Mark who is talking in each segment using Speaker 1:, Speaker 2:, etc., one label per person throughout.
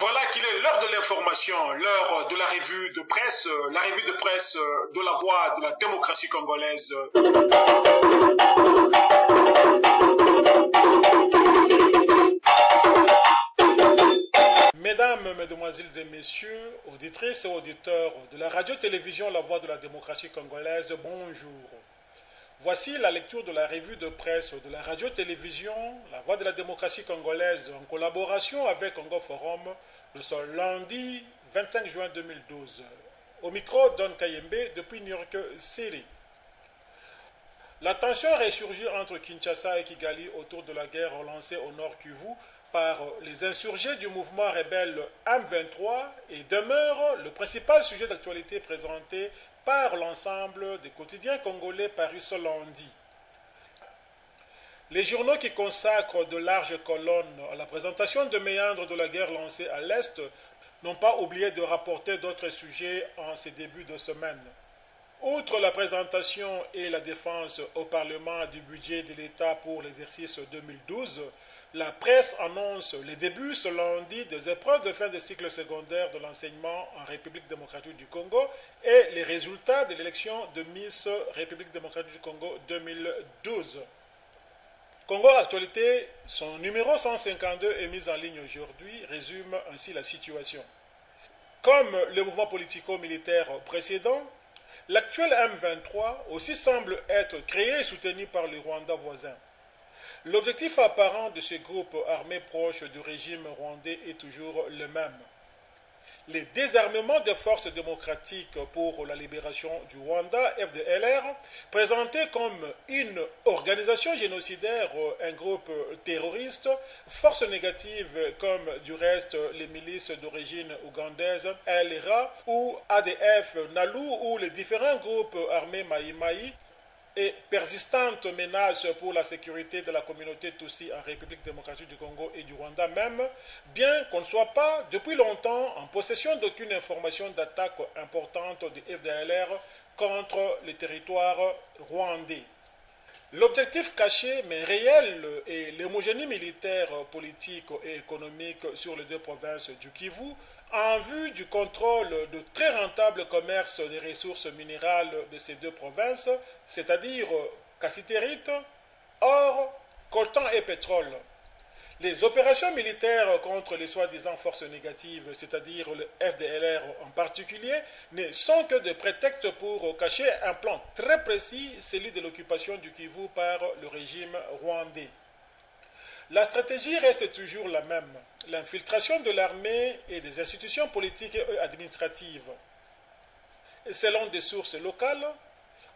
Speaker 1: Voilà qu'il est l'heure de l'information, l'heure de la revue de presse de la voix de la démocratie congolaise. Mesdames, Mesdemoiselles et Messieurs, auditrices et auditeurs de la radio-télévision La Voix de la démocratie congolaise, bonjour. Voici la lecture de la revue de presse de la radio-télévision La Voix de la démocratie congolaise en collaboration avec Congo Forum de ce lundi 25 juin 2012. Au micro, Don Kayembe depuis New York City. La tension ressurgit entre Kinshasa et Kigali autour de la guerre lancée au nord Kivu par les insurgés du mouvement rebelle M23 et demeure le principal sujet d'actualité présenté par l'ensemble des quotidiens congolais parus ce lundi. Les journaux qui consacrent de larges colonnes à la présentation de méandres de la guerre lancée à l'Est n'ont pas oublié de rapporter d'autres sujets en ces débuts de semaine. Outre la présentation et la défense au Parlement du budget de l'État pour l'exercice 2012, la presse annonce les débuts ce lundi des épreuves de fin de cycle secondaire de l'enseignement en République démocratique du Congo et les résultats de l'élection de Miss République démocratique du Congo 2012. Congo Actualité, son numéro 152 est mis en ligne aujourd'hui, résume ainsi la situation. Comme le mouvement politico-militaire précédent, l'actuel M23 aussi semble être créé et soutenu par le Rwanda voisin. L'objectif apparent de ce groupe armé proche du régime rwandais est toujours le même. Les désarmements des forces démocratiques pour la libération du Rwanda, FDLR, présenté comme une organisation génocidaire, un groupe terroriste, force négative comme du reste les milices d'origine ougandaise, LRA ou ADF NALU ou les différents groupes armés Maï-Maï, et persistante menace pour la sécurité de la communauté Tutsi en République démocratique du Congo et du Rwanda même, bien qu'on ne soit pas depuis longtemps en possession d'aucune information d'attaque importante du FDLR contre le territoire rwandais. L'objectif caché mais réel est l'homogénie militaire, politique et économique sur les deux provinces du Kivu en vue du contrôle de très rentable commerce des ressources minérales de ces deux provinces, c'est-à-dire cassitérite, or, coltan et pétrole. Les opérations militaires contre les soi-disant forces négatives, c'est-à-dire le FDLR en particulier, ne sont que des prétextes pour cacher un plan très précis, celui de l'occupation du Kivu par le régime rwandais. La stratégie reste toujours la même, l'infiltration de l'armée et des institutions politiques et administratives. Selon des sources locales,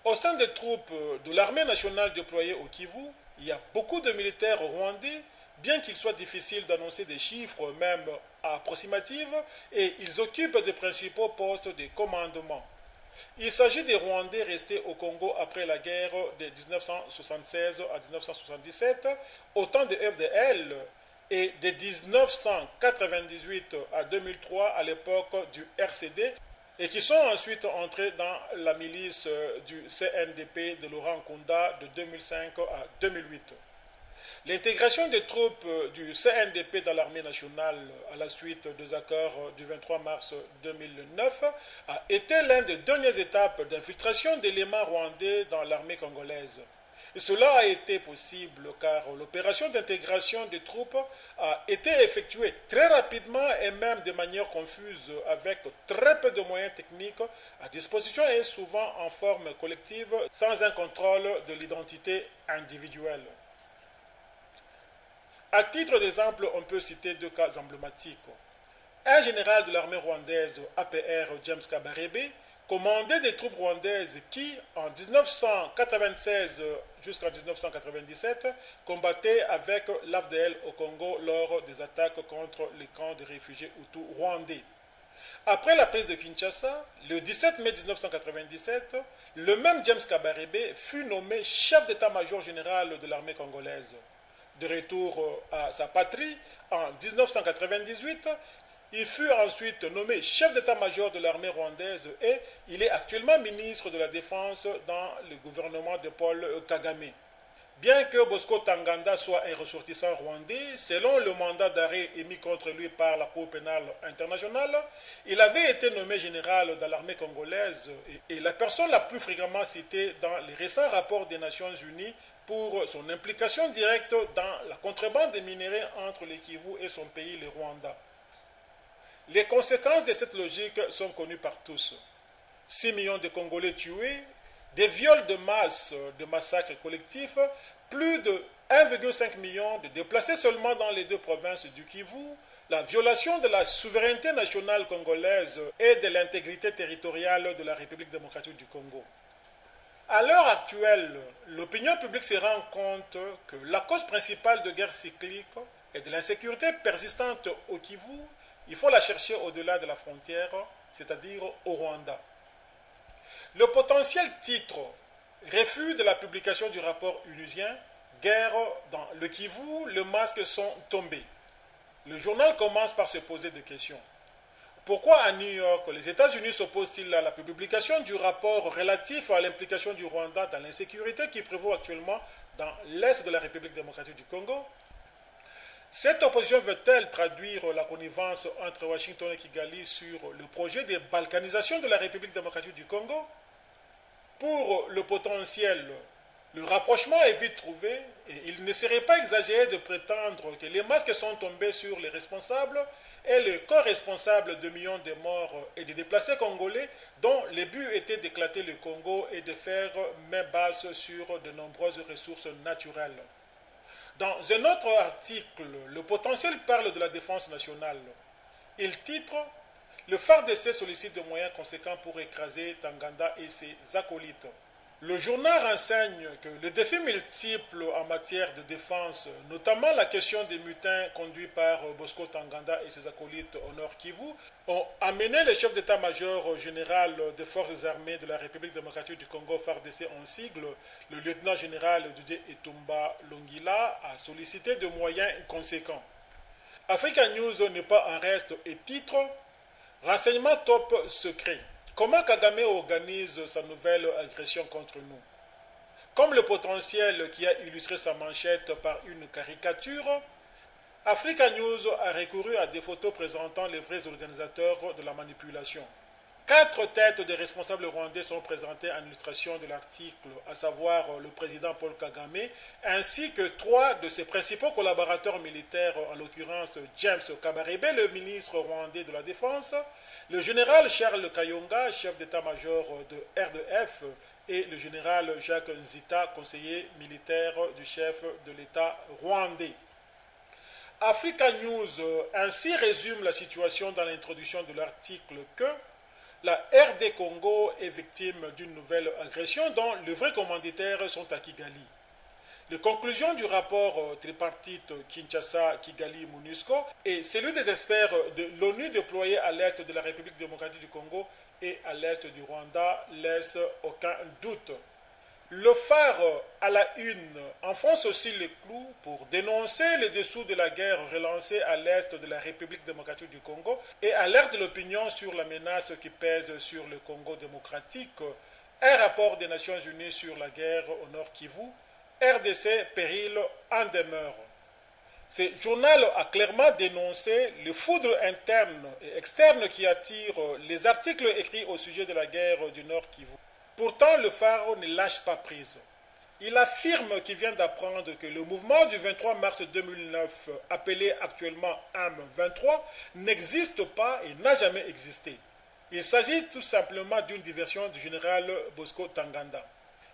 Speaker 1: au sein des troupes de l'armée nationale déployée au Kivu, il y a beaucoup de militaires rwandais, bien qu'il soit difficile d'annoncer des chiffres même approximatifs, et ils occupent de principaux postes de commandement. Il s'agit des Rwandais restés au Congo après la guerre de 1976 à 1977, au temps de FDL, et de 1998 à 2003 à l'époque du RCD, et qui sont ensuite entrés dans la milice du CNDP de Laurent Nkunda de 2005 à 2008. L'intégration des troupes du CNDP dans l'armée nationale à la suite des accords du 23 mars 2009 a été l'une des dernières étapes d'infiltration d'éléments rwandais dans l'armée congolaise. Et cela a été possible car l'opération d'intégration des troupes a été effectuée très rapidement et même de manière confuse avec très peu de moyens techniques à disposition et souvent en forme collective sans un contrôle de l'identité individuelle. À titre d'exemple, on peut citer deux cas emblématiques. Un général de l'armée rwandaise, APR James Kabarebe, commandait des troupes rwandaises qui, en 1996 jusqu'en 1997, combattaient avec l'AFDL au Congo lors des attaques contre les camps de réfugiés hutus rwandais. Après la prise de Kinshasa, le 17 mai 1997, le même James Kabarebe fut nommé chef d'état-major général de l'armée congolaise. De retour à sa patrie, en 1998, il fut ensuite nommé chef d'état-major de l'armée rwandaise et il est actuellement ministre de la Défense dans le gouvernement de Paul Kagame. Bien que Bosco Ntaganda soit un ressortissant rwandais, selon le mandat d'arrêt émis contre lui par la Cour pénale internationale, il avait été nommé général dans l'armée congolaise et la personne la plus fréquemment citée dans les récents rapports des Nations Unies pour son implication directe dans la contrebande des minerais entre le Kivu et son pays, le Rwanda. Les conséquences de cette logique sont connues par tous. 6 millions de Congolais tués, des viols de masse, de massacres collectifs, plus de 1,5 million de déplacés seulement dans les deux provinces du Kivu, la violation de la souveraineté nationale congolaise et de l'intégrité territoriale de la République démocratique du Congo. À l'heure actuelle, l'opinion publique se rend compte que la cause principale de guerre cyclique et de l'insécurité persistante au Kivu, il faut la chercher au-delà de la frontière, c'est-à-dire au Rwanda. Le potentiel titre « Refus de la publication du rapport unusien, guerre dans le Kivu, les masques sont tombés ». Le journal commence par se poser des questions. Pourquoi à New York, les États-Unis s'opposent-ils à la publication du rapport relatif à l'implication du Rwanda dans l'insécurité qui prévaut actuellement dans l'est de la République démocratique du Congo? Cette opposition veut-elle traduire la connivence entre Washington et Kigali sur le projet de balkanisation de la République démocratique du Congo? Pour le potentiel, le rapprochement est vite trouvé et il ne serait pas exagéré de prétendre que les masques sont tombés sur les responsables et les co-responsables de millions de morts et de déplacés congolais dont le but était d'éclater le Congo et de faire main basse sur de nombreuses ressources naturelles. Dans un autre article, le potentiel parle de la défense nationale. Il titre « Le FARDC sollicite de moyens conséquents pour écraser Ntaganda et ses acolytes ». Le journal renseigne que les défis multiples en matière de défense, notamment la question des mutins conduits par Bosco Ntaganda et ses acolytes au Nord Kivu, ont amené le chef d'état-major général des forces armées de la République démocratique du Congo, FARDC en sigle, le lieutenant-général Didier Etumba Longila, à solliciter de moyens conséquents. Africa News n'est pas en reste et titre « Renseignement top secret ». Comment Kagame organise sa nouvelle agression contre nous? Comme le potentiel qui a illustré sa manchette par une caricature, Africa News a recouru à des photos présentant les vrais organisateurs de la manipulation. 4 têtes des responsables rwandais sont présentées en illustration de l'article, à savoir le président Paul Kagame, ainsi que 3 de ses principaux collaborateurs militaires, en l'occurrence James Kabarebe, le ministre rwandais de la Défense, le général Charles Kayonga, chef d'état-major de RDF, et le général Jacques Nzita, conseiller militaire du chef de l'État rwandais. Africa News ainsi résume la situation dans l'introduction de l'article que la RD Congo est victime d'une nouvelle agression dont les vrais commanditaires sont à Kigali. Les conclusions du rapport tripartite Kinshasa-Kigali-MONUSCO et celui des experts de l'ONU déployés à l'est de la République démocratique du Congo et à l'est du Rwanda laissent aucun doute. Le phare à la une enfonce aussi les clous pour dénoncer les dessous de la guerre relancée à l'est de la République démocratique du Congo et alerte l'opinion sur la menace qui pèse sur le Congo démocratique. Un rapport des Nations Unies sur la guerre au Nord Kivu, RDC péril en demeure. Ce journal a clairement dénoncé le foudre interne et externe qui attire les articles écrits au sujet de la guerre du Nord Kivu. Pourtant, le phare ne lâche pas prise. Il affirme qu'il vient d'apprendre que le mouvement du 23 mars 2009, appelé actuellement AM23, n'existe pas et n'a jamais existé. Il s'agit tout simplement d'une diversion du général Bosco Ntaganda.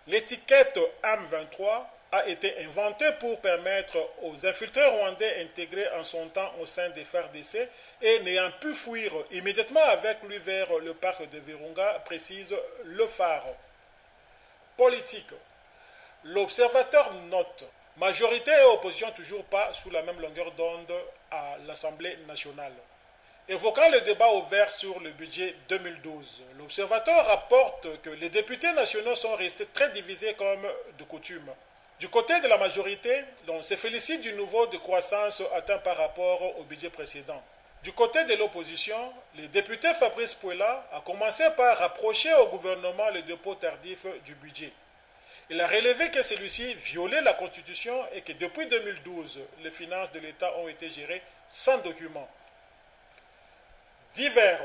Speaker 1: L'étiquette AM23 a été inventée pour permettre aux infiltrés rwandais intégrés en son temps au sein des FARDC et n'ayant pu fuir immédiatement avec lui vers le parc de Virunga, précise le phare. Politique. L'observateur note majorité et opposition toujours pas sous la même longueur d'onde à l'Assemblée nationale. Évoquant le débat ouvert sur le budget 2012, l'observateur rapporte que les députés nationaux sont restés très divisés comme de coutume. Du côté de la majorité, l'on se félicite du niveau de croissance atteint par rapport au budget précédent. Du côté de l'opposition, le député Fabrice Pouela a commencé par rapprocher au gouvernement le dépôt tardif du budget. Il a relevé que celui-ci violait la Constitution et que depuis 2012, les finances de l'État ont été gérées sans document. Divers.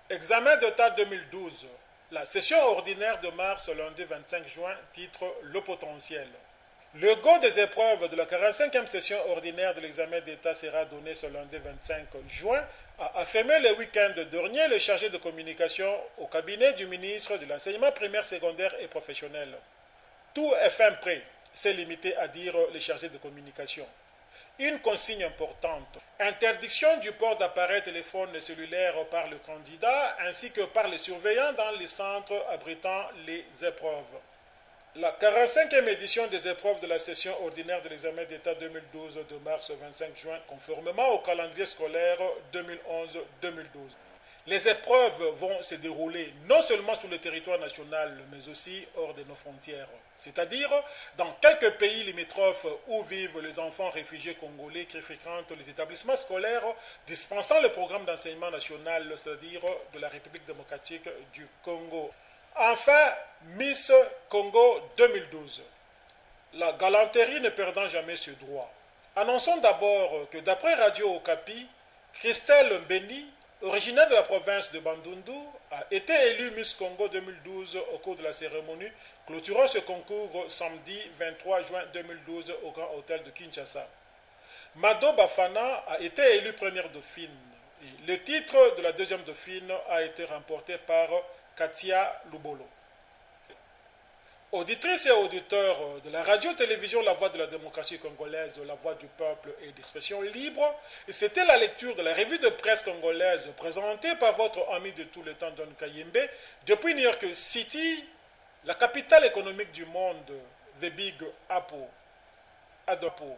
Speaker 1: Examen d'État 2012. La session ordinaire de mars, lundi 25 juin, titre Le potentiel. Le go des épreuves de la 45e session ordinaire de l'examen d'État sera donné ce lundi 25 juin, a affirmé le week-end dernier le chargé de communication au cabinet du ministre de l'enseignement primaire, secondaire et professionnel. Tout est fin prêt, s'est limité à dire le chargé de communication. Une consigne importante. Interdiction du port d'appareils téléphones cellulaires par le candidat ainsi que par les surveillants dans les centres abritant les épreuves. La 45e édition des épreuves de la session ordinaire de l'examen d'État 2012 de mars 25 juin, conformément au calendrier scolaire 2011-2012. Les épreuves vont se dérouler non seulement sur le territoire national, mais aussi hors de nos frontières, c'est-à-dire dans quelques pays limitrophes où vivent les enfants réfugiés congolais qui fréquentent les établissements scolaires dispensant le programme d'enseignement national, c'est-à-dire de la République démocratique du Congo. Enfin, Miss Congo 2012. La galanterie ne perdant jamais ce droit. Annonçons d'abord que d'après Radio Okapi, Christelle Mbeni, originaire de la province de Bandundu, a été élue Miss Congo 2012 au cours de la cérémonie clôturant ce concours samedi 23 juin 2012 au Grand Hôtel de Kinshasa. Mado Bafana a été élue première dauphine. Et le titre de la deuxième dauphine a été remporté par Katia Lubolo. Auditrices et auditeurs de la radio-télévision La Voix de la démocratie congolaise, La Voix du peuple et d'expression libre, c'était la lecture de la revue de presse congolaise présentée par votre ami de tout le temps, John Kayembe, depuis New York City, la capitale économique du monde, The Big Apple. Adopo.